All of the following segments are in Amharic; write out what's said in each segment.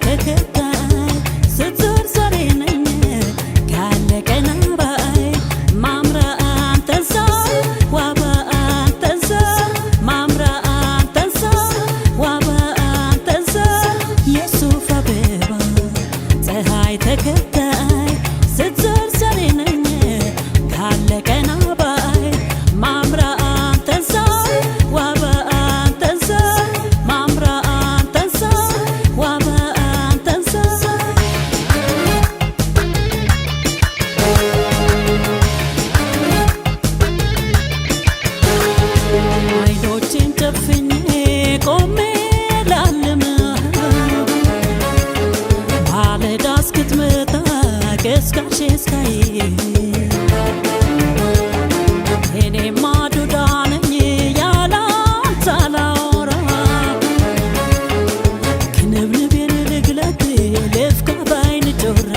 ተከታይ ስትዞር ዞሬ ነኝ ካለ ቀና ባይ ማምራ አንተን ሳይ ዋባ አንተን ሳይ ማምራ አንተን ሳይ ዋባ አንተን ሳይ የሱፍ አበባ ፀሐይ ተከታይ ስትዞር ዞሬ ነኝ ካለ ቀና ባይ ማምራ አንተን ሳይ ዋባ አንተን ሳይ ማምራ አንተን ሳይ ዋባ አንተን ሳይ አይኖቼን ጨፍኜ ቆሜ ላልምህ ማለዳ እስክትመጣ ቀስቃሼ እስካይ እኔማ ዱዳ ነኝ ያላንተ አላወራ ክንብንቤን ልግለጥ ልፍካ ባይን ጮራ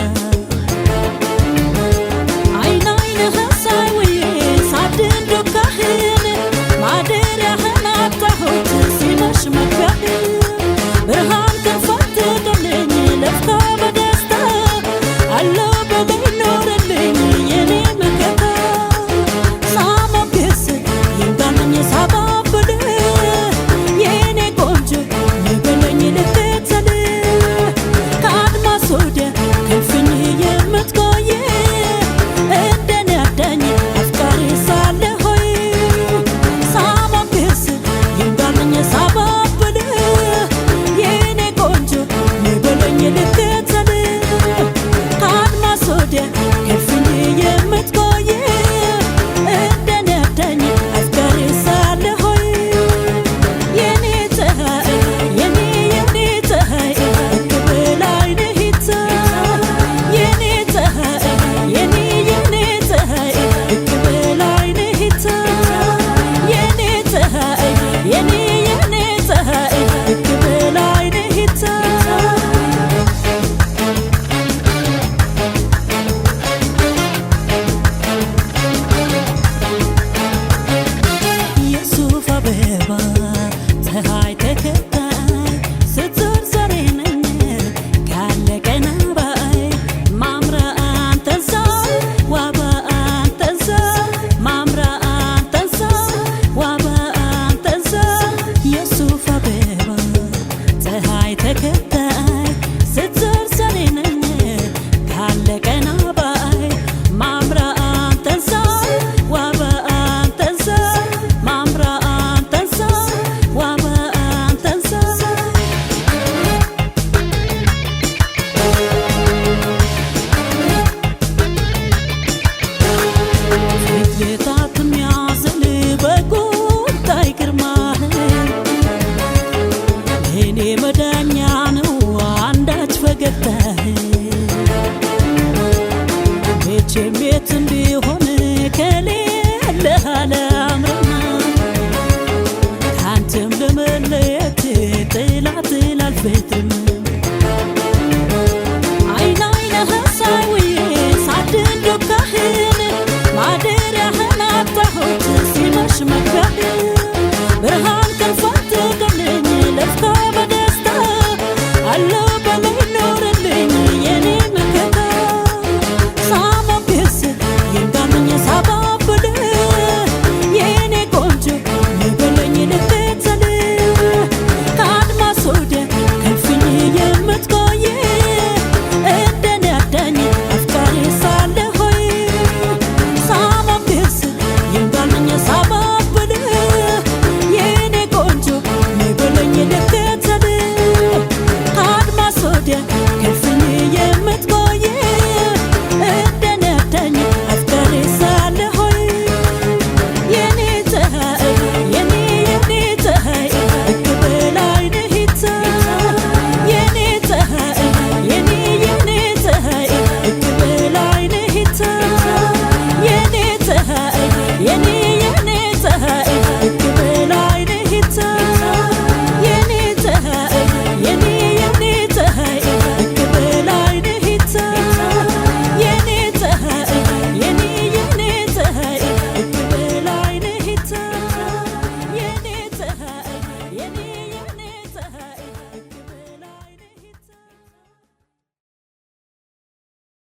አይን አይንህን ሳይ ውዬ ሳድን ዱካህን ማደሪያህን አጣሁት ሲመሽ መግቢያህን ብርሃን ከፈትክልኝ ልፍካ በደስታ አለው በላይ ኖርልኝ የኔ መከታ ሳሞግስ ይንጋልኝ ሳባብል የኔ ቆንጆ ይበለኝ ልትትል ከአድማስ ወዲያ ከልፍኝ የምትቆይ እንደኔ አዳኝ አፍቃሪ ሳለ ሆይ ሳሞግስ ይንጋልኝ ሳባብል የኔ ቆንጆ ይበለኝ ልትትል ከአድማስ ወዲያ ከልፍኝ የምትቆይ እንደኔ አዳኝ አፍቃሪ ሳለ ሆይ የኔ ፀሐይ የኔ ፀሐይ ክብል አይንህ የኔ ፀሐይ የኔ ፀሐይ ክብል አይንህ የኔ ፀሐይ የኔ ፀሐይ ክብል አይንህ የሱፍ አበባ ፀሐይ ተከታይ ስትዞር ዞሬ ነኝ ካለ ቀና ባይ ማምራ አንተን ሳይ ዋባ አንተን ሳይ ማምራ አንተን ሳይ ዋባ አንተን ሳይ የሱፍ አበባ ፀሐይ ተከታይ ስትዞር ዞሬ ነኝ ካለ ቀና ባይ ማምራ አንተን ሳይ ዋባ አንተን ሳይ ማምራ አንተን ሳይ ዋባ አንተን ሳይ ፊት ቤታት የሚያዝል በቁጣይ ግርማህ እኔ መዳኛ ነው አንዳች ፈገግታህ መቼም የትም ቢሆን ከሌለህ አላምርም ካንተም ለመለየት ጥላት ላልፈጥርም አይን አይንህን ሳይ ውዬ ሳድን ዱካህን ማደሪያህን አጣሁት ሲመሽ መግቢያህን ብርሃን ከፈትክልኝ ልፍካ በደስታ አለው